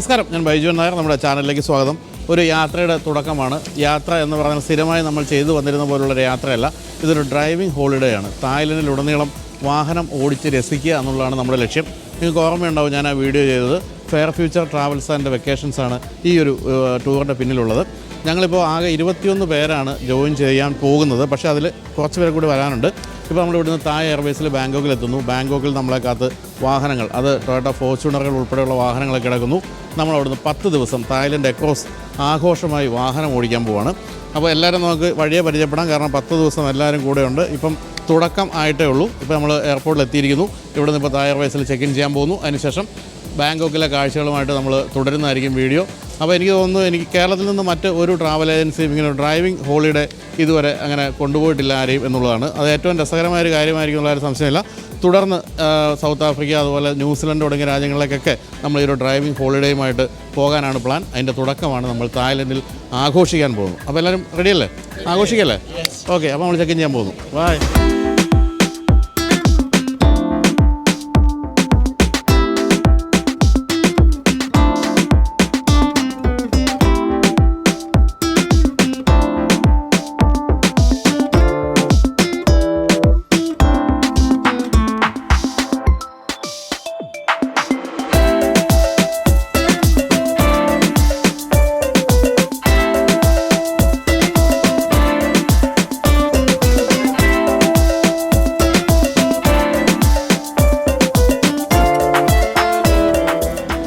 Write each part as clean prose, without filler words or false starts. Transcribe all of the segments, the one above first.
നമസ്കാരം, ഞാൻ ബൈജു നായർ. നമ്മുടെ ചാനലിലേക്ക് സ്വാഗതം. ഒരു യാത്രയുടെ തുടക്കമാണ്. യാത്ര എന്ന് പറയുന്നത് സ്ഥിരമായി നമ്മൾ ചെയ്തു വന്നിരുന്ന പോലുള്ളൊരു യാത്രയല്ല. ഇതൊരു ഡ്രൈവിംഗ് ഹോളിഡേ ആണ്. തായ്ലൻഡിലുടനീളം വാഹനം ഓടിച്ച് രസിക്കുക എന്നുള്ളതാണ് നമ്മുടെ ലക്ഷ്യം. നിങ്ങൾക്ക് ഓർമ്മയുണ്ടാവും, ഞാൻ ആ വീഡിയോ ചെയ്തത് ഫെയർ ഫ്യൂച്ചർ ട്രാവൽസ് ആൻഡ് വെക്കേഷൻസാണ് ഈ ഒരു ടൂറിൻ്റെ പിന്നിലുള്ളത്. ഞങ്ങളിപ്പോൾ ആകെ 21 പേരാണ് ജോയിൻ ചെയ്യാൻ പോകുന്നത്. പക്ഷേ അതിൽ കുറച്ച് പേർ കൂടി വരാനുണ്ട്. ഇപ്പോൾ നമ്മൾ ഇവിടുന്ന് തായ് എയർവേസിൽ ബാങ്കോക്കിലെത്തുന്നു. ബാങ്കോക്കിൽ നമ്മളെ കാത്ത് വാഹനങ്ങൾ, അത് ടൊയോട്ട ഫോർച്യൂണറുകൾ ഉൾപ്പെടെയുള്ള വാഹനങ്ങളൊക്കെ കിടക്കുന്നു. നമ്മളവിടുന്ന് 10 ദിവസം തായ്ലൻഡ് അക്രോസ് ആഘോഷമായി വാഹനം ഓടിക്കാൻ പോവാണ്. അപ്പോൾ എല്ലാവരും നമുക്ക് വഴിയെ പരിചയപ്പെടാം. കാരണം 10 ദിവസം എല്ലാവരും കൂടെയുണ്ട്. ഇപ്പം തുടക്കം ആയിട്ടേ ഉള്ളൂ. ഇപ്പോൾ നമ്മൾ എയർപോർട്ടിൽ എത്തിയിരിക്കുന്നു. ഇവിടുന്ന് ഇപ്പോൾ തായ് എയർവേസിൽ ചെക്ക് ഇൻ ചെയ്യാൻ പോകുന്നു. അതിനുശേഷം ബാങ്കോക്കിലെ കാഴ്ചകളുമായിട്ട് നമ്മൾ തുടരുന്നതായിരിക്കും വീഡിയോ. അപ്പോൾ എനിക്ക് തോന്നുന്നു, എനിക്ക് കേരളത്തിൽ നിന്ന് മറ്റ് ഒരു ട്രാവൽ ഏജൻസിയും ഇങ്ങനെ ഡ്രൈവിംഗ് ഹോളിഡേ ഇതുവരെ അങ്ങനെ കൊണ്ടുപോയിട്ടില്ല ആരെയും എന്നുള്ളതാണ്. അത് ഏറ്റവും രസകരമായൊരു കാര്യമായിരിക്കും എന്നുള്ള സംശയമില്ല. തുടർന്ന് സൗത്ത് ആഫ്രിക്ക, അതുപോലെ ന്യൂസിലൻഡ് തുടങ്ങിയ രാജ്യങ്ങളിലേക്കൊക്കെ നമ്മൾ ഈ ഒരു ഡ്രൈവിംഗ് ഹോളിഡേയുമായിട്ട് പോകാനാണ് പ്ലാൻ. അതിൻ്റെ തുടക്കമാണ് നമ്മൾ തായ്ലൻഡിൽ ആഘോഷിക്കാൻ പോകുന്നു. അപ്പോൾ എല്ലാവരും റെഡിയല്ലേ? ആഘോഷിക്കല്ലേ? ഓക്കെ, അപ്പോൾ നമ്മൾ ചെക്ക് ഇൻ ചെയ്യാൻ പോകുന്നു. ബൈ.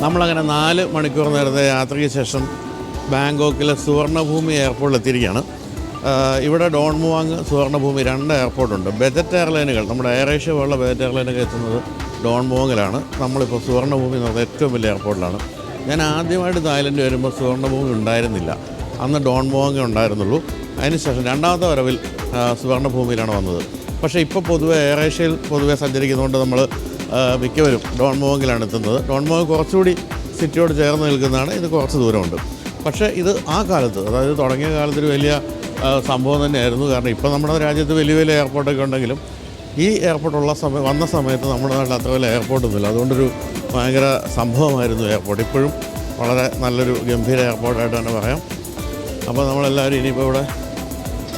നമ്മളങ്ങനെ 4 മണിക്കൂർ നേരത്തെ യാത്രയ്ക്ക് ശേഷം ബാങ്കോക്കിലെ സുവർണഭൂമി എയർപോർട്ടിൽ എത്തിയിരിക്കുകയാണ്. ഇവിടെ ഡോൺ മുവാങ്, സുവർണഭൂമി 2 എയർപോർട്ടുണ്ട്. ബജറ്റ് എയർലൈനുകൾ, നമ്മുടെ എയർ ഏഷ്യ പോലുള്ള ബജറ്റ് എയർലൈനൊക്കെ എത്തുന്നത് ഡോൺ മുവാങ്ങിലാണ്. നമ്മളിപ്പോൾ സുവർണഭൂമി എന്ന് പറഞ്ഞാൽ ഏറ്റവും വലിയ എയർപോർട്ടിലാണ്. ഞാൻ ആദ്യമായിട്ട് തായ്ലൻഡ് വരുമ്പോൾ സുവർണഭൂമി ഉണ്ടായിരുന്നില്ല. അന്ന് ഡോൺ മുവാങ്ങേ ഉണ്ടായിരുന്നുള്ളൂ. അതിനുശേഷം രണ്ടാമത്തെ വരവിൽ സുവർണഭൂമിയിലാണ് വന്നത്. പക്ഷേ ഇപ്പോൾ പൊതുവെ എയർ ഏഷ്യയിൽ സഞ്ചരിക്കുന്നതുകൊണ്ട് നമ്മൾ മിക്കവരും ഡോൺ മുവാങ്ങിലാണ് എത്തുന്നത്. ഡോൺ മുവാങ് കുറച്ചുകൂടി സിറ്റിയോട് ചേർന്ന് നിൽക്കുന്നതാണ്. ഇത് കുറച്ച് ദൂരമുണ്ട്. പക്ഷേ ഇത് ആ കാലത്ത്, അതായത് തുടങ്ങിയ കാലത്തൊരു വലിയ സംഭവം തന്നെയായിരുന്നു. കാരണം ഇപ്പോൾ നമ്മുടെ രാജ്യത്ത് വലിയ വലിയ എയർപോർട്ടൊക്കെ ഉണ്ടെങ്കിലും ഈ എയർപോർട്ടുള്ള വന്ന സമയത്ത് നമ്മുടെ നാട്ടിൽ അത്ര വലിയ എയർപോർട്ടൊന്നുമില്ല. അതുകൊണ്ടൊരു ഭയങ്കര സംഭവമായിരുന്നു എയർപോർട്ട്. ഇപ്പോഴും വളരെ നല്ലൊരു ഗംഭീര എയർപോർട്ടായിട്ട് തന്നെ പറയാം. അപ്പോൾ നമ്മളെല്ലാവരും ഇനിയിപ്പോൾ ഇവിടെ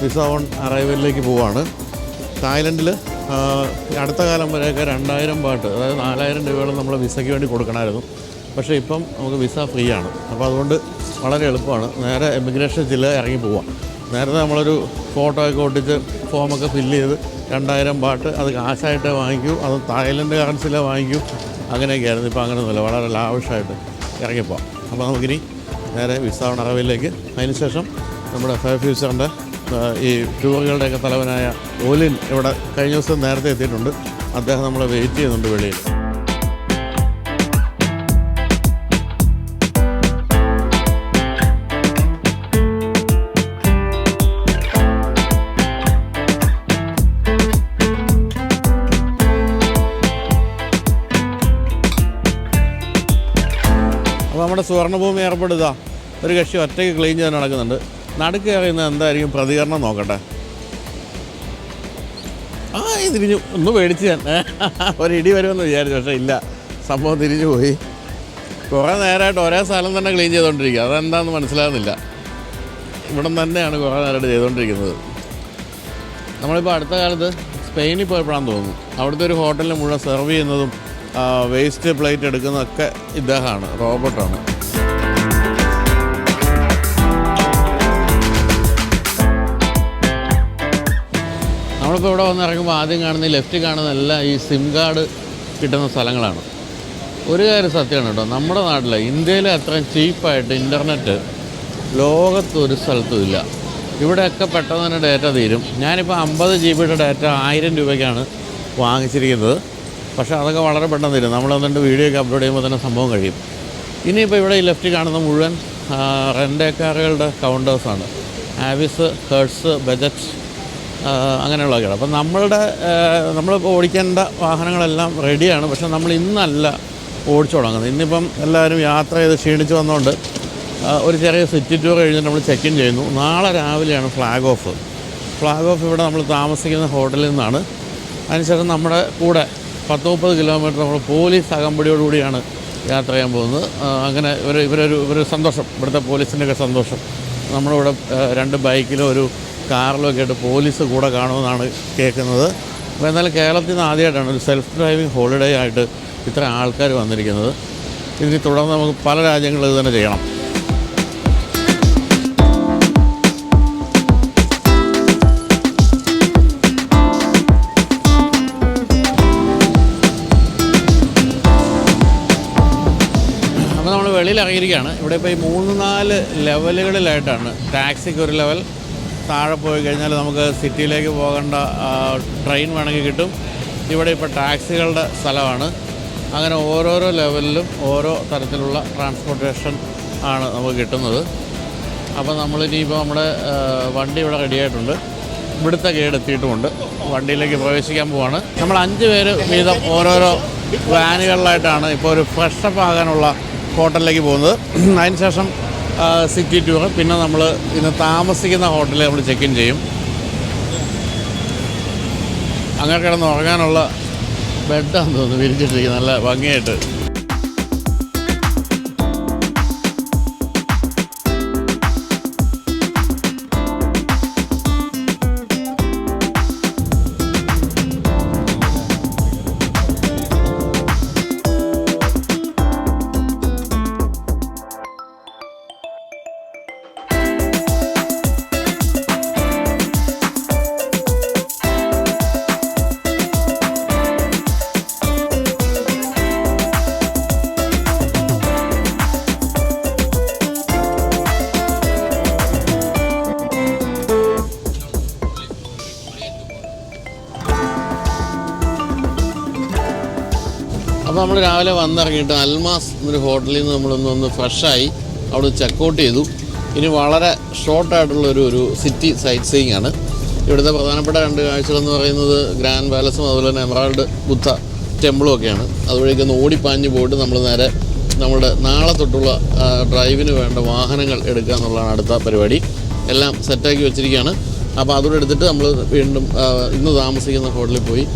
വിസ ഓൺ അറൈവലിലേക്ക് പോവുകയാണ്. തായ്ലൻഡിൽ അടുത്ത കാലം വരെയൊക്കെ 2000 ബാട്ട്, അതായത് 4000 രൂപയോളം നമ്മൾ വിസയ്ക്ക് വേണ്ടി കൊടുക്കണമായിരുന്നു. പക്ഷേ ഇപ്പം നമുക്ക് വിസ ഫ്രീ ആണ്. അപ്പോൾ അതുകൊണ്ട് വളരെ എളുപ്പമാണ്. നേരെ എമിഗ്രേഷൻ ജില്ല ഇറങ്ങി പോവാം. നേരത്തെ നമ്മളൊരു ഫോട്ടോ ഒക്കെ ഒട്ടിച്ച് ഫോമൊക്കെ ഫില്ല് ചെയ്ത് 2000 ബാട്ട് അത് കാശായിട്ടേ വാങ്ങിക്കൂ, അത് തായ്ലൻഡ് കറൻസിയിലേ വാങ്ങിക്കൂ, അങ്ങനെയൊക്കെയായിരുന്നു. ഇപ്പോൾ അങ്ങനെയൊന്നുമില്ല, വളരെ ലാവിഷായിട്ട് ഇറങ്ങിപ്പോവാം. അപ്പോൾ നമുക്കിനി നേരെ വിസ ഓൺ അറൈവലിലേക്ക്. അതിനുശേഷം നമ്മുടെ ഫെയർ ഫ്യൂച്ചറിൻ്റെ ഈ ടൂറുകളുടെയൊക്കെ തലവനായ ഓലിൻ ഇവിടെ കഴിഞ്ഞ ദിവസം നേരത്തെ എത്തിയിട്ടുണ്ട്. അദ്ദേഹം നമ്മളെ വെയിറ്റ് ചെയ്യുന്നുണ്ട് വെളിയിൽ. അപ്പോൾ നമ്മുടെ സുവർണഭൂമി എയർപോർട്ട് ഇതാ ഒരു കക്ഷി ഒറ്റയ്ക്ക് ക്ലീൻ ചെയ്യാൻ നടക്കുന്നുണ്ട്. നടുക്ക് അറിയുന്നത് എന്തായിരിക്കും പ്രതികരണം നോക്കട്ടെ. തിരിഞ്ഞു, ഒന്ന് പേടിച്ച് ഞാൻ ഒരു ഇടി വരുമെന്ന് വിചാരിച്ചു. പക്ഷേ ഇല്ല, സംഭവം തിരിഞ്ഞു പോയി. കുറേ നേരമായിട്ട് ഒരേ സ്ഥലം തന്നെ ക്ലീൻ ചെയ്തുകൊണ്ടിരിക്കുക. അതെന്താണെന്ന് മനസ്സിലാകുന്നില്ല. ഇവിടം തന്നെയാണ് കുറേ നേരമായിട്ട് ചെയ്തുകൊണ്ടിരിക്കുന്നത്. നമ്മളിപ്പോൾ അടുത്ത കാലത്ത് സ്പെയിനിൽ പോയപ്പോഴാണെന്ന് തോന്നുന്നു. അവിടുത്തെ ഒരു ഹോട്ടലിൽ മുഴുവൻ സെർവ് ചെയ്യുന്നതും വേസ്റ്റ് പ്ലേറ്റ് എടുക്കുന്നതൊക്കെ ഇദ്ദേഹമാണ്, റോബോട്ടാണ്. നമ്മളിപ്പോൾ ഇവിടെ വന്ന് ഇറങ്ങുമ്പോൾ ആദ്യം കാണുന്ന ഈ ലെഫ്റ്റ് കാണുന്നതെല്ലാം ഈ സിം കാർഡ് കിട്ടുന്ന സ്ഥലങ്ങളാണ്. ഒരു കാര്യം സത്യമാണ് കേട്ടോ, നമ്മുടെ നാട്ടിൽ ഇന്ത്യയിൽ അത്രയും ചീപ്പായിട്ട് ഇൻ്റർനെറ്റ് ലോകത്തൊരു സ്ഥലത്തും ഇല്ല. ഇവിടെയൊക്കെ പെട്ടെന്ന് തന്നെ ഡാറ്റ തീരും. ഞാനിപ്പോൾ 50 GB ഡാറ്റ 1000 രൂപയ്ക്കാണ് വാങ്ങിച്ചിരിക്കുന്നത്. പക്ഷേ അതൊക്കെ വളരെ പെട്ടെന്ന് തീരും. നമ്മളൊന്നിട്ട് വീഡിയോ ഒക്കെ അപ്ലോഡ് ചെയ്യുമ്പോൾ തന്നെ സംഭവം കഴിയും. ഇനിയിപ്പോൾ ഇവിടെ ഈ ലെഫ്റ്റ് കാണുന്ന മുഴുവൻ റെൻ്റ് കാറുകളുടെ കൗണ്ടേഴ്സാണ്. ആവിസ്, ഹെർട്സ്, ബജറ്റ്, അങ്ങനെയുള്ളതൊക്കെയാണ്. അപ്പം നമ്മൾ ഓടിക്കേണ്ട വാഹനങ്ങളെല്ലാം റെഡിയാണ്. പക്ഷേ നമ്മൾ ഇന്നല്ല ഓടിച്ചു തുടങ്ങുന്നത്. ഇന്നിപ്പം എല്ലാവരും യാത്ര ചെയ്ത് ക്ഷീണിച്ച് വന്നുകൊണ്ട് ഒരു ചെറിയ സിറ്റി ടൂർ കഴിഞ്ഞിട്ട് നമ്മൾ ചെക്ക് ഇൻ ചെയ്യുന്നു. നാളെ രാവിലെയാണ് ഫ്ലാഗ് ഓഫ്. ഇവിടെ നമ്മൾ താമസിക്കുന്ന ഹോട്ടലിൽ നിന്നാണ്. അതിനുശേഷം നമ്മുടെ കൂടെ 10-30 കിലോമീറ്റർ നമ്മൾ പോലീസ് അകമ്പടിയോടുകൂടിയാണ് യാത്ര ചെയ്യാൻ പോകുന്നത്. അങ്ങനെ ഇവരൊരു സന്തോഷം, ഇവിടുത്തെ പോലീസിൻ്റെയൊക്കെ സന്തോഷം. നമ്മളിവിടെ 2 ബൈക്കിലോ ഒരു കാറിലോ ഒക്കെ ആയിട്ട് പോലീസ് കൂടെ കാണുമെന്നാണ് കേൾക്കുന്നത്. അപ്പോൾ എന്നാലും കേരളത്തിൽ നിന്ന് ആദ്യമായിട്ടാണ് ഒരു സെൽഫ് ഡ്രൈവിംഗ് ഹോളിഡേ ആയിട്ട് ഇത്ര ആൾക്കാർ വന്നിരിക്കുന്നത്. ഇതിന് തുടർന്ന് നമുക്ക് പല രാജ്യങ്ങളിലും ഇത് തന്നെ ചെയ്യണം. വെളിയിൽ ഇറങ്ങിയിരിക്കുകയാണ്. ഇവിടെ ഇപ്പോൾ ഈ 3-4 ലെവലുകളിലായിട്ടാണ്. ടാക്സിക്ക് ഒരു ലെവൽ, താഴെ പോയി കഴിഞ്ഞാൽ നമുക്ക് സിറ്റിയിലേക്ക് പോകേണ്ട ട്രെയിൻ വേണമെങ്കിൽ കിട്ടും. ഇവിടെ ഇപ്പോൾ ടാക്സികളുടെ സ്ഥലമാണ്. അങ്ങനെ ഓരോരോ ലെവലിലും ഓരോ തരത്തിലുള്ള ട്രാൻസ്പോർട്ടേഷൻ ആണ് നമുക്ക് കിട്ടുന്നത്. അപ്പോൾ നമ്മളിനിയിപ്പോൾ നമ്മുടെ വണ്ടി ഇവിടെ റെഡിയായിട്ടുണ്ട്. ഇവിടുത്തെ ഗൈഡ് എത്തിയിട്ടുമുണ്ട്. വണ്ടിയിലേക്ക് പ്രവേശിക്കാൻ പോവാണ്. നമ്മൾ 5 പേര് വീതം ഓരോരോ വാനുകളിലായിട്ടാണ് ഇപ്പോൾ ഒരു ഫ്രഷപ്പ് ആകാനുള്ള ഹോട്ടലിലേക്ക് പോകുന്നത്. അതിന് ശേഷം സിറ്റി ടൂർ, പിന്നെ നമ്മൾ ഇന്ന് താമസിക്കുന്ന ഹോട്ടലിൽ നമ്മൾ ചെക്ക് ഇൻ ചെയ്യും. അങ്ങനെ കിടന്ന് ഉറങ്ങാനുള്ള ബെഡാന്ന് തോന്നുന്നു വിരിച്ചിട്ടിരിക്കും, നല്ല ഭംഗിയായിട്ട്. അപ്പോൾ നമ്മൾ രാവിലെ വന്നിറങ്ങിയിട്ട് അൽമാസ് എന്നൊരു ഹോട്ടലിൽ നിന്ന് നമ്മളൊന്ന് ഫ്രഷായി അവിടെ ചെക്കൗട്ട് ചെയ്തു. ഇനി വളരെ ഷോർട്ടായിട്ടുള്ളൊരു സിറ്റി സൈറ്റ് സീയിങ് ആണ്. ഇവിടുത്തെ പ്രധാനപ്പെട്ട 2 കാഴ്ചകളെന്ന് പറയുന്നത് ഗ്രാൻഡ് പാലസും അതുപോലെ തന്നെ എമറാൾഡ് ബുദ്ധ ടെമ്പിളും ഒക്കെയാണ്. അതുവഴിയൊക്കെ ഒന്ന് ഓടിപ്പാഞ്ഞ് പോയിട്ട് നമ്മൾ നേരെ നമ്മുടെ നാളെ തൊട്ടുള്ള ഡ്രൈവിന് വേണ്ട വാഹനങ്ങൾ എടുക്കുക എന്നുള്ളതാണ് അടുത്ത പരിപാടി. എല്ലാം സെറ്റാക്കി വെച്ചിരിക്കുകയാണ്. അപ്പോൾ അതുകൂടെ എടുത്തിട്ട് നമ്മൾ വീണ്ടും ഇന്ന് താമസിക്കുന്ന ഹോട്ടലിൽ പോയി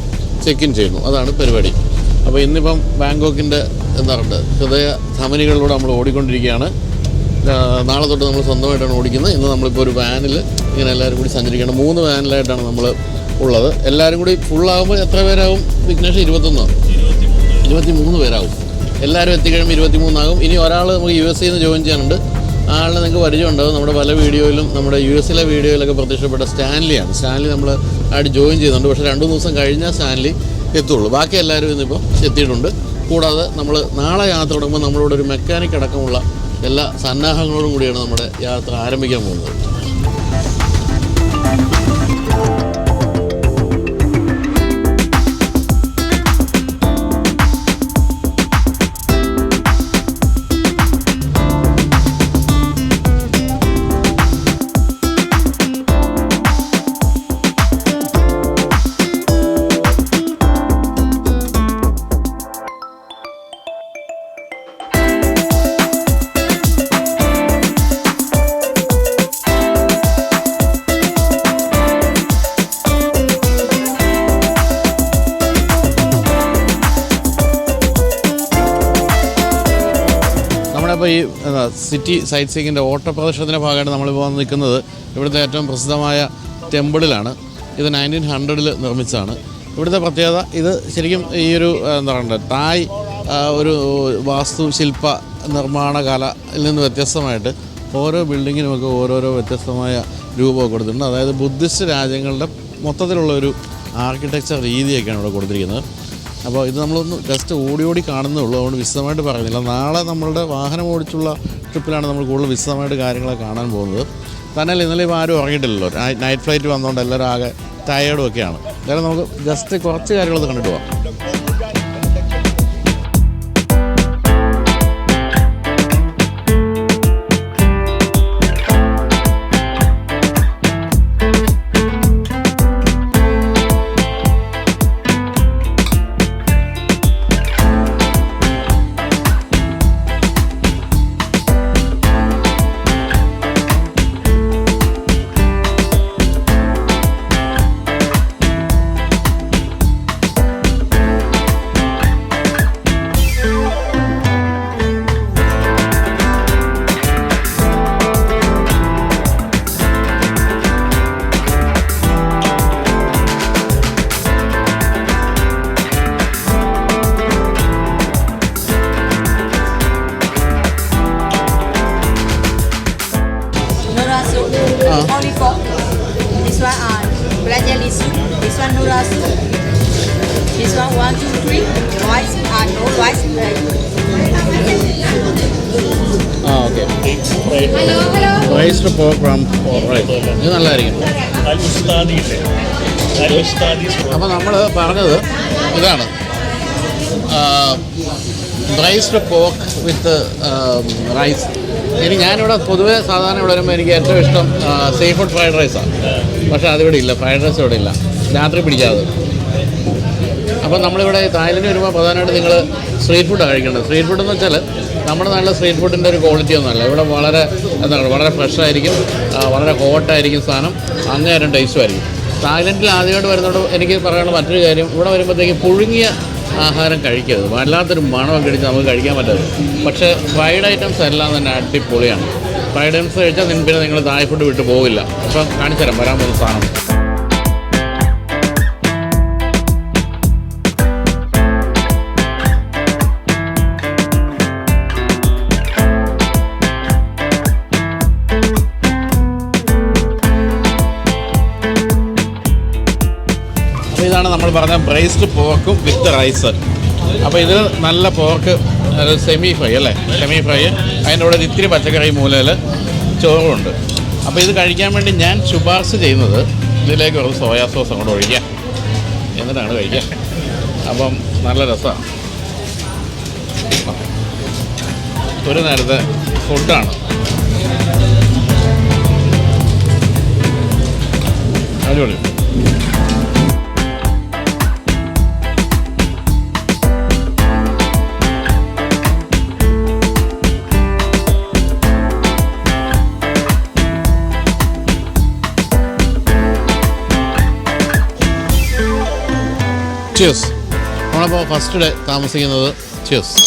ചെക്ക് ഇൻ ചെയ്യുന്നു. അതാണ് പരിപാടി. അപ്പോൾ ഇന്നിപ്പം ബാങ്കോക്കിൻ്റെ എന്താ പറയുക ഹൃദയ ധമനികളിലൂടെ നമ്മൾ ഓടിക്കൊണ്ടിരിക്കുകയാണ്. നാളെ തൊട്ട് നമ്മൾ സ്വന്തമായിട്ടാണ് ഓടിക്കുന്നത്. ഇന്ന് നമ്മളിപ്പോൾ ഒരു വാനിൽ ഇങ്ങനെ എല്ലാവരും കൂടി സഞ്ചരിക്കണം. 3 വാനിലായിട്ടാണ് നമ്മൾ ഉള്ളത്. എല്ലാവരും കൂടി ഫുള്ളാകുമ്പോൾ എത്ര പേരാകും വിഘ്നേഷ്? 23 പേരാകും. എല്ലാവരും എത്തിക്കഴിയുമ്പോൾ 23 ആകും. ഇനി ഒരാൾ നമുക്ക് USA നിന്ന് ജോയിൻ ചെയ്യാനുണ്ട്. ആ ആളിനെ നിങ്ങൾക്ക് പരിചയം ഉണ്ടാകും. നമ്മുടെ പല വീഡിയോയിലും നമ്മുടെ US-ലെ വീഡിയോയിലൊക്കെ പ്രത്യക്ഷപ്പെട്ട സ്റ്റാൻലിയാണ്. സ്റ്റാൻലി നമ്മൾ ആയിട്ട് ജോയിൻ ചെയ്യുന്നുണ്ട്. പക്ഷേ 2 ദിവസം കഴിഞ്ഞാൽ സ്റ്റാൻലി എത്തുള്ളൂ. ബാക്കി എല്ലാവരും ഇന്നിപ്പോൾ എത്തിയിട്ടുണ്ട്. കൂടാതെ നമ്മൾ നാളെ യാത്ര തുടങ്ങുമ്പോൾ നമ്മളിവിടെ ഒരു മെക്കാനിക് അടക്കമുള്ള എല്ലാ സന്നാഹങ്ങളോടും കൂടിയാണ് നമ്മുടെ യാത്ര ആരംഭിക്കാൻ പോകുന്നത്. അപ്പോൾ ഈ സിറ്റി സൈറ്റ് സീയിങ്ങിൻ്റെ ഓട്ടപ്രദർശനത്തിൻ്റെ ഭാഗമായിട്ട് നമ്മളിപ്പോൾ വന്ന് നിൽക്കുന്നത് ഇവിടുത്തെ ഏറ്റവും പ്രസിദ്ധമായ ടെമ്പിളിലാണ്. ഇത് 1900-ൽ നിർമ്മിച്ചതാണ്. ഇവിടുത്തെ പ്രത്യേകത ഇത് ശരിക്കും ഈ ഒരു എന്താ പറയുക തായ് ഒരു വാസ്തുശില്പ നിർമ്മാണ കലയിൽ നിന്ന് വ്യത്യസ്തമായിട്ട് ഓരോ ബിൽഡിങ്ങിനുമൊക്കെ ഓരോരോ വ്യത്യസ്തമായ രൂപമൊക്കെ കൊടുത്തിട്ടുണ്ട്. അതായത് ബുദ്ധിസ്റ്റ് രാജ്യങ്ങളുടെ മൊത്തത്തിലുള്ള ഒരു ആർക്കിടെക്ചർ രീതിയൊക്കെയാണ് ഇവിടെ കൊടുത്തിരിക്കുന്നത്. അപ്പോൾ ഇത് നമ്മളൊന്ന് ജസ്റ്റ് ഓടി കാണുന്നേ ഉള്ളൂ, അതുകൊണ്ട് വിശദമായിട്ട് പറയുന്നില്ല. നാളെ നമ്മളുടെ വാഹനം ഓടിച്ചുള്ള ട്രിപ്പിലാണ് നമ്മൾ കൂടുതൽ വിശദമായിട്ട് കാര്യങ്ങളൊക്കെ കാണാൻ പോകുന്നത്. തന്നെയല്ല ഇന്നലെ ഇപ്പോൾ ആരും ഉറങ്ങിയിട്ടില്ലല്ലോ, നൈറ്റ് ഫ്ലൈറ്റ് വന്നുകൊണ്ട് എല്ലാവരും ആകെ ടയേർഡും ഒക്കെയാണ്. എന്തായാലും നമുക്ക് ജസ്റ്റ് കുറച്ച് കാര്യങ്ങളൊക്കെ കണ്ടിട്ട് പോകാം. only pork. This one black jelly soup. This one noodle soup. This one 1, 2, 3 rice no rice. Okay raised pork rice ഇത് നല്ലതായിരിക്കും. അപ്പോൾ നമ്മൾ പറഞ്ഞത് ഇതാണ്, റൈസ്ഡ് പോർക്ക് വിത്ത് റൈസ്. ഇനി ഞാനിവിടെ പൊതുവേ സാധാരണ ഇവിടെ വരുമ്പോൾ എനിക്ക് ഏറ്റവും ഇഷ്ടം സീ ഫുഡ് ഫ്രൈഡ് റൈസാണ്. പക്ഷേ അതിവിടെ ഇല്ല, ഫ്രൈഡ് റൈസ് ഇവിടെ ഇല്ല, രാത്രി പിടിക്കാതെ. അപ്പോൾ നമ്മളിവിടെ തായ്ലൻഡിൽ വരുമ്പോൾ പ്രധാനമായിട്ട് നിങ്ങൾ സ്ട്രീറ്റ് ഫുഡാണ് കഴിക്കേണ്ടത്. സ്ട്രീറ്റ് ഫുഡ് എന്ന് വെച്ചാൽ നമ്മുടെ നാട്ടിലെ സ്ട്രീറ്റ് ഫുഡിൻ്റെ ഒരു ക്വാളിറ്റി ഒന്നുമല്ല. ഇവിടെ വളരെ ഫ്രഷായിരിക്കും, വളരെ ഹോട്ടായിരിക്കും സാധനം, അങ്ങേയറ്റം ടേസ്റ്റും ആയിരിക്കും. തായ്ലൻഡിൽ ആദ്യമായിട്ട് വരുന്നതോട് എനിക്ക് പറയാനുള്ള മറ്റൊരു കാര്യം, ഇവിടെ വരുമ്പോഴത്തേക്ക് പുഴുങ്ങിയ ആഹാരം കഴിക്കരുത്. വല്ലാത്തൊരു മണമൊക്കെ അടിച്ച് നമുക്ക് കഴിക്കാൻ പറ്റരുത്. പക്ഷേ ഫ്രൈഡ് ഐറ്റംസ് എല്ലാം തന്നെ അടിപൊളിയാണ്. ഫ്രൈഡ് ഐറ്റംസ് കഴിച്ചാൽ പിന്നെ നിങ്ങൾ തായ് ഫുഡ് വിട്ട് പോകില്ല. അപ്പം കാണിച്ചു തരാം വരാൻ പോകുന്ന സാധനം. ഇതാണ് നമ്മൾ പറഞ്ഞ ബ്രൈസ്ഡ് പോർക്കും വിത്ത് റൈസ്. അപ്പോൾ ഇത് നല്ല പോർക്ക് സെമി ഫ്രൈ അല്ലേ, സെമി ഫ്രൈ, അതിൻ്റെ കൂടെ ഇത്തിരി പച്ചക്കറി മൂലയിൽ ചോറുമുണ്ട്. അപ്പോൾ ഇത് കഴിക്കാൻ വേണ്ടി ഞാൻ ശുപാർശ ചെയ്യുന്നത് ഇതിലേക്ക് ഒരു സോയാ സോസ് അങ്ങോട്ട് ഒഴിക്കാം, എന്നിട്ടാണ് കഴിക്കുക. അപ്പം നല്ല രസമാണ്. ഒരു നേരത്തെ ഫുഡാണ്, അടിപൊളി. ചിയേഴ്സ്. നമ്മളപ്പോൾ ഫസ്റ്റ് ഡേ താമസിക്കുന്നത് ചിയേഴ്സ്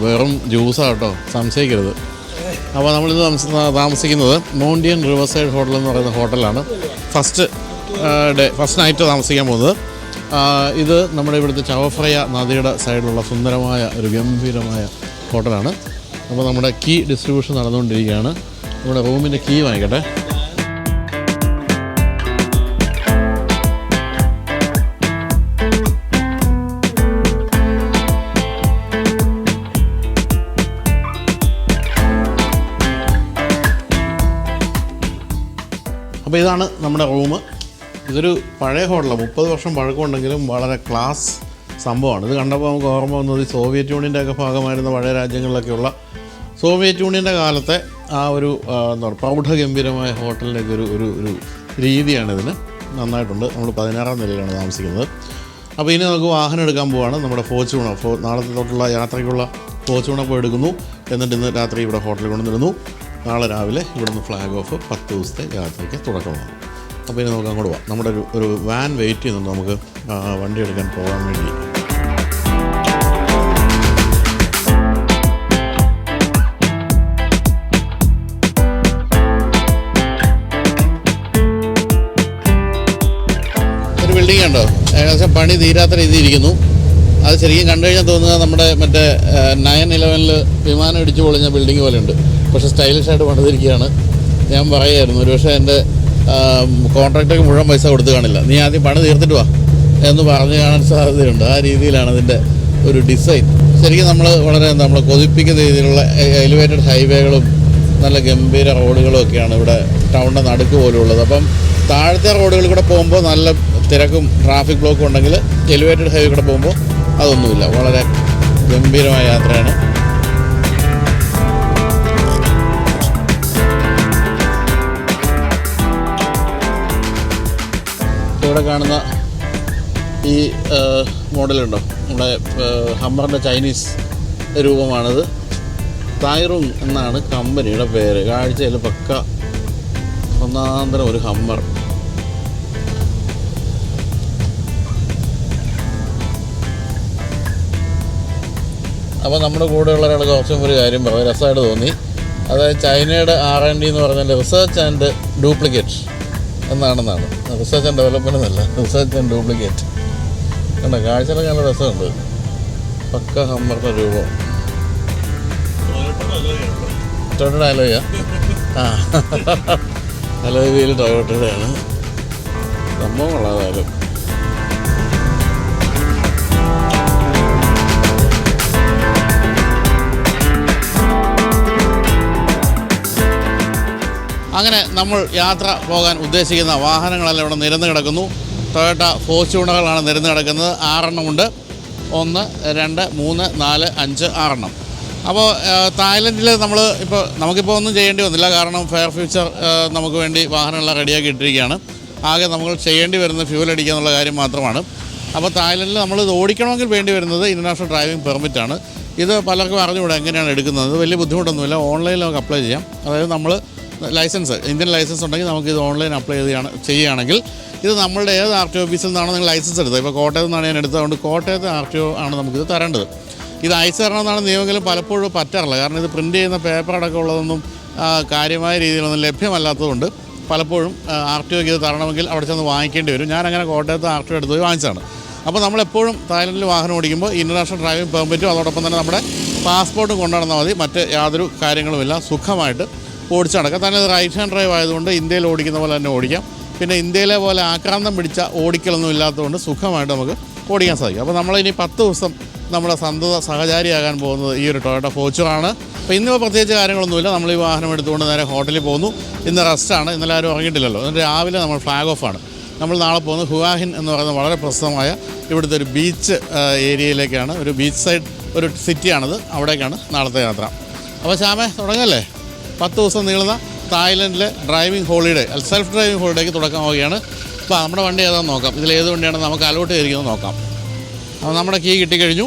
വെറും ജ്യൂസാണ് കേട്ടോ, സംശയിക്കരുത്. അപ്പോൾ നമ്മളിത് താമസിക്കുന്നത് മോണ്ടിയൻ റിവർ സൈഡ് ഹോട്ടൽ എന്ന് പറയുന്ന ഹോട്ടലാണ്. ഫസ്റ്റ് നൈറ്റ് താമസിക്കാൻ പോകുന്നത്. ഇത് നമ്മുടെ ഇവിടുത്തെ ചവഫ്രയ നദിയുടെ സൈഡിലുള്ള സുന്ദരമായ ഒരു ഗംഭീരമായ ഹോട്ടലാണ്. അപ്പോൾ നമ്മുടെ കീ ഡിസ്ട്രിബ്യൂഷൻ നടന്നുകൊണ്ടിരിക്കുകയാണ്. നമ്മുടെ റൂമിൻ്റെ കീ വാങ്ങിക്കട്ടെ. അപ്പോൾ ഇതാണ് നമ്മുടെ റൂം. ഇതൊരു പഴയ ഹോട്ടലാണ്, 30 വർഷം പഴക്കമുണ്ടെങ്കിലും വളരെ ക്ലാസ് സംഭവമാണ്. ഇത് കണ്ടപ്പോൾ നമുക്ക് ഓർമ്മ വന്നത് സോവിയറ്റ് യൂണിയൻ്റെ ഒക്കെ ഭാഗമായിരുന്ന പഴയ രാജ്യങ്ങളിലൊക്കെയുള്ള സോവിയറ്റ് യൂണിയൻ്റെ കാലത്തെ ആ ഒരു എന്താ പറയുക പ്രൗഢഗംഭീരമായ ഹോട്ടലിൻ്റെയൊക്കെ ഒരു രീതിയാണ് ഇതിന്. നന്നായിട്ടുണ്ട്. നമ്മൾ 16ാം നിലയിലാണ് താമസിക്കുന്നത്. അപ്പോൾ ഇനി നമുക്ക് വാഹനം എടുക്കാൻ പോവുകയാണ്. നമ്മുടെ ഫോർച്യൂണർ നാളത്തെ തൊട്ടുള്ള യാത്രയ്ക്കുള്ള ഫോർച്യൂണർ പോയി എടുക്കുന്നു. എന്നിട്ട് ഇന്ന് രാത്രി ഇവിടെ ഹോട്ടലിൽ കൊണ്ടുവന്നിരുന്നു. നാളെ രാവിലെ ഇവിടുന്ന് ഫ്ലാഗ് ഓഫ് 10 ദിവസത്തെ യാത്രയ്ക്ക് തുടക്കമാണ്. അപ്പോൾ ഇനി നമുക്ക് അങ്ങോട്ട് പോകാം. നമ്മുടെ ഒരു വാൻ വെയിറ്റ് ചെയ്യുന്നുണ്ട് നമുക്ക് വണ്ടി എടുക്കാൻ പോകാൻ വേണ്ടി. ഒരു ബിൽഡിംഗ് ഉണ്ടോ, ഏകദേശം പണി തീരാത്ത രീതിയിൽ ഇരിക്കുന്നു. അത് ശരിക്കും കണ്ടു കഴിഞ്ഞാൽ തോന്നുന്നത് നമ്മുടെ മറ്റേ 9/11 വിമാനം ഇടിച്ചു പൊളിഞ്ഞ ബിൽഡിംഗ് പോലെ ഉണ്ട്. പക്ഷേ സ്റ്റൈലിഷായിട്ട് പണിതിരിക്കുകയാണ്. ഞാൻ പറയുമായിരുന്നു ഒരുപക്ഷെ എൻ്റെ കോൺട്രാക്ടർക്ക് മുഴുവൻ പൈസ കൊടുത്ത് കാണില്ല, നീ ആദ്യം പണി തീർത്തിട്ട് വാ എന്ന് പറഞ്ഞു കാണാൻ സാധ്യതയുണ്ട്. ആ രീതിയിലാണ് അതിൻ്റെ ഒരു ഡിസൈൻ. ശരിക്കും നമ്മൾ കൊതിപ്പിക്കുന്ന രീതിയിലുള്ള എലിവേറ്റഡ് ഹൈവേകളും നല്ല ഗംഭീര റോഡുകളും ഒക്കെയാണ് ഇവിടെ ടൗണിൻ്റെ നടുക്ക് പോലും ഉള്ളത്. അപ്പം താഴത്തെ റോഡുകളിൽ കൂടെ പോകുമ്പോൾ നല്ല തിരക്കും ട്രാഫിക് ബ്ലോക്കും ഉണ്ടെങ്കിൽ എലിവേറ്റഡ് ഹൈവേ കൂടെ പോകുമ്പോൾ അതൊന്നുമില്ല. വളരെ ഗംഭീരമായ യാത്രയാണ്. ഇവിടെ കാണുന്ന ഈ മോഡലുണ്ടോ, നമ്മുടെ ഹമ്മറിൻ്റെ ചൈനീസ് രൂപമാണിത്. തായ്റുങ് എന്നാണ് കമ്പനിയുടെ പേര്. കാഴ്ചയിൽ പക്ക ഒന്നാന്തരം ഒരു ഹമ്മർ. അപ്പോൾ നമ്മുടെ കൂടെയുള്ള ഒരാൾ കുറച്ചും ഒരു കാര്യം പറഞ്ഞു, രസമായിട്ട് തോന്നി. അതായത് ചൈനയുടെ R&D എന്ന് പറഞ്ഞാൽ റിസർച്ച് ആൻഡ് ഡ്യൂപ്ലിക്കേറ്റ് എന്നാണെന്നാണ്. റിസർച്ച് ആൻഡ് ഡെവലപ്മെൻറ്റ് എന്നല്ല, റിസർച്ച് ആൻഡ് ഡ്യൂപ്ലിക്കേറ്റ്. കണ്ടോ, കാഴ്ചയിലൊക്കെ നല്ല രസമുണ്ട്. പക്ക ഹമ്മറിൻ്റെ രൂപം. ടൊയോട്ട ഡയലോഗാ. അലോയ് ടൊയോട്ടയുടെയാണ്. സംഭവം കൊള്ളാതായാലും. അങ്ങനെ നമ്മൾ യാത്ര പോകാൻ ഉദ്ദേശിക്കുന്ന വാഹനങ്ങളെല്ലാം ഇവിടെ നിരന്ന് കിടക്കുന്നു. ടൊയോട്ട ഫോർച്യൂണറുകളാണ് നിരന്ന് കിടക്കുന്നത്. 6 എണ്ണമുണ്ട്. 1, 2, 3, 4, 5, 6 എണ്ണം. അപ്പോൾ തായ്ലൻഡിൽ നമുക്കിപ്പോൾ ഒന്നും ചെയ്യേണ്ടി വന്നില്ല. കാരണം ഫെയർ ഫ്യൂച്ചർ നമുക്ക് വേണ്ടി വാഹനങ്ങളെല്ലാം റെഡിയാക്കി ഇട്ടിരിക്കുകയാണ്. ആകെ നമ്മൾ ചെയ്യേണ്ടി വരുന്ന ഫ്യൂൽ അടിക്കുക എന്നുള്ള കാര്യം മാത്രമാണ്. അപ്പോൾ തായ്ലൻഡിൽ നമ്മൾ ഇത് ഓടിക്കണമെങ്കിൽ വേണ്ടി വരുന്നത് ഇൻ്റർനാഷണൽ ഡ്രൈവിംഗ് പെർമിറ്റാണ്. ഇത് പലർക്കും അറിഞ്ഞുകൂടെ എങ്ങനെയാണ് എടുക്കുന്നത്. വലിയ ബുദ്ധിമുട്ടൊന്നുമില്ല. ഓൺലൈനിൽ നമുക്ക് അപ്ലൈ ചെയ്യാം. അതായത് നമ്മൾ ഇന്ത്യൻ ലൈസൻസ് ഉണ്ടെങ്കിൽ നമുക്കിത് ഓൺലൈൻ അപ്ലൈ ചെയ്യുകയാണെങ്കിൽ ഇത് നമ്മളുടെ ഏത് RTO ഓഫീസിൽ നിന്നാണോ നിങ്ങൾ ലൈസൻസ് എടുത്തത്. ഇപ്പോൾ കോട്ടയത്ത് നിന്നാണ് ഞാൻ എടുത്തതുകൊണ്ട് കോട്ടയത്തെ RTO ആണ് നമുക്കിത് തരേണ്ടത്. ഇത് അയച്ചു തരണമെന്നാണ് നിയമമെങ്കിലും പലപ്പോഴും പറ്റാറില്ല. കാരണം ഇത് പ്രിൻറ്റ് ചെയ്യുന്ന പേപ്പർ അടക്കം ഉള്ളതൊന്നും കാര്യമായ രീതിയിലൊന്നും ലഭ്യമല്ലാത്തതുകൊണ്ട് പലപ്പോഴും RTOക്ക് ഇത് തരണമെങ്കിൽ അവിടെ ചെന്ന് വാങ്ങിക്കേണ്ടി വരും. ഞാനങ്ങനെ കോട്ടയത്ത് RTO എടുത്ത് പോയി വാങ്ങിച്ചതാണ്. അപ്പോൾ നമ്മളെപ്പോഴും തായ്ലൻഡിൽ വാഹനം ഓടിക്കുമ്പോൾ ഇൻ്റർനാഷണൽ ഡ്രൈവിംഗ് പെർമിറ്റും അതോടൊപ്പം തന്നെ നമ്മുടെ പാസ്പോർട്ടും കൊണ്ടുനടന്നാൽ മതി. മറ്റ് യാതൊരു കാര്യങ്ങളുമില്ല. സുഖമായിട്ട് ഓടിച്ച് നടക്കാം. തന്നെ ഇത് റൈറ്റ് ഹാൻഡ് ഡ്രൈവ് ആയതുകൊണ്ട് ഇന്ത്യയിൽ ഓടിക്കുന്ന പോലെ തന്നെ ഓടിക്കാം. പിന്നെ ഇന്ത്യയിലെ പോലെ ആക്രാന്തം പിടിച്ച ഓടിക്കലൊന്നും ഇല്ലാത്തതുകൊണ്ട് സുഖമായിട്ട് നമുക്ക് ഓടിക്കാൻ സാധിക്കും. അപ്പോൾ നമ്മളിനി 10 ദിവസം നമ്മുടെ സന്തത സഹചാരിയാകാൻ പോകുന്നത് ഈ ഒരു ടൊയോട്ട ഫോർച്യൂണറാണ്. അപ്പോൾ ഇന്നിപ്പോൾ പ്രത്യേകിച്ച് കാര്യങ്ങളൊന്നുമില്ല. നമ്മൾ ഈ വാഹനം എടുത്തുകൊണ്ട് നേരെ ഹോട്ടലിൽ പോകുന്നു. ഇന്ന് റെസ്റ്റാണ്. ഇന്നലെ ആരും ഉറങ്ങിയിട്ടില്ലല്ലോ. എന്നിട്ട് രാവിലെ നമ്മൾ ഫ്ലാഗ് ഓഫാണ്. നമ്മൾ നാളെ പോകുന്നത് ഹുവാഹിൻ എന്ന് പറയുന്ന വളരെ പ്രസിദ്ധമായ ഇവിടുത്തെ ഒരു ബീച്ച് ഏരിയയിലേക്കാണ്. ഒരു ബീച്ച് സൈഡ് ഒരു സിറ്റിയാണിത്. അവിടേക്കാണ് നാളത്തെ യാത്ര. അപ്പോൾ ശ്യാമേ തുടങ്ങല്ലേ? 10 ദിവസം നീളുന്ന തായ്ലൻഡിലെ ഡ്രൈവിംഗ് ഹോളിഡേ, സെൽഫ് ഡ്രൈവിംഗ് ഹോളിഡേക്ക് തുടക്കമാവുകയാണ്. അപ്പോൾ നമ്മുടെ വണ്ടി ഏതാണെന്ന് നോക്കാം. ഇതിലേത് വണ്ടിയാണ് നമുക്ക് അലോട്ട് ചെയ്തിരിക്കുന്നത് നോക്കാം. അപ്പോൾ നമ്മുടെ കീ കിട്ടിക്കഴിഞ്ഞു.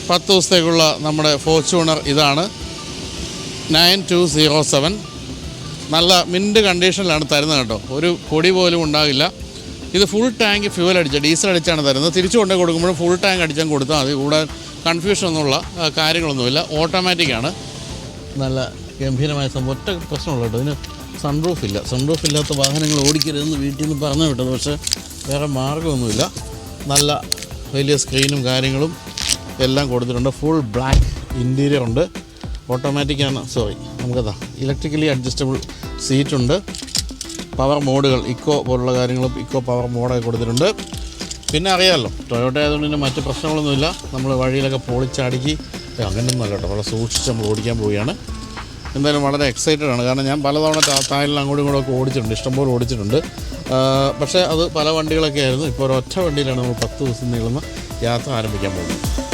10 ദിവസത്തേക്കുള്ള നമ്മുടെ ഫോർച്യൂണർ ഇതാണ്. 9207. നല്ല മിൻറ്റ് കണ്ടീഷനിലാണ് തരുന്നത് കേട്ടോ. ഒരു പൊടി പോലും ഉണ്ടാകില്ല. ഇത് ഫുൾ ടാങ്ക് ഫ്യൂവൽ അടിച്ച ഡീസൽ അടിച്ചാണ് തരുന്നത്. തിരിച്ചു കൊണ്ടേ കൊടുക്കുമ്പോഴും ഫുൾ ടാങ്ക് അടിച്ചാൽ കൊടുത്താൽ മതി. കൂടാതെ കൺഫ്യൂഷനൊന്നുമുള്ള കാര്യങ്ങളൊന്നുമില്ല. ഓട്ടോമാറ്റിക്കാണ്. നല്ല ഗംഭീരമായ സംഭവം. ഒറ്റ പ്രശ്നമുള്ളൂ കേട്ടോ. ഇതിന് സൺറൂഫ് ഇല്ല. സൺറൂഫ് ഇല്ലാത്ത വാഹനങ്ങൾ ഓടിക്കരുതെന്ന് വീട്ടിൽ നിന്ന് പറഞ്ഞു വിട്ടത്. പക്ഷേ വേറെ മാർഗ്ഗമൊന്നുമില്ല. നല്ല വലിയ സ്ക്രീനും കാര്യങ്ങളും എല്ലാം കൊടുത്തിട്ടുണ്ട്. ഫുൾ ബ്ലാക്ക് ഇൻറ്റീരിയർ ഉണ്ട്. ഓട്ടോമാറ്റിക്കാണ്. നമുക്കതാ ഇലക്ട്രിക്കലി അഡ്ജസ്റ്റബിൾ സീറ്റുണ്ട്. പവർ മോഡുകൾ ഇക്കോ പോലുള്ള കാര്യങ്ങളും ഇക്കോ പവർ മോഡൊക്കെ കൊടുത്തിട്ടുണ്ട്. പിന്നെ അറിയാമല്ലോ ടൊയോട്ട ആയതുകൊണ്ട് തന്നെ മറ്റ് പ്രശ്നങ്ങളൊന്നുമില്ല. നമ്മൾ വഴിയിലൊക്കെ പൊളിച്ചടുക്കി അങ്ങനെയൊന്നും അല്ല കേട്ടോ. വളരെ സൂക്ഷിച്ച് നമ്മൾ ഓടിക്കാൻ പോവുകയാണ്. എന്തായാലും വളരെ എക്സൈറ്റഡ് ആണ്. കാരണം ഞാൻ പലതവണ തായ്ലൻഡിൽ അങ്ങോട്ടും ഇങ്ങോട്ടൊക്കെ ഓടിച്ചിട്ടുണ്ട്. ഇഷ്ടംപോലെ ഓടിച്ചിട്ടുണ്ട്. പക്ഷേ അത് പല വണ്ടികളൊക്കെ ആയിരുന്നു. ഇപ്പോൾ ഒരൊറ്റ വണ്ടിയിലാണ് നമ്മൾ 10 ദിവസം നീളുന്ന യാത്ര ആരംഭിക്കാൻ പോകുന്നത്.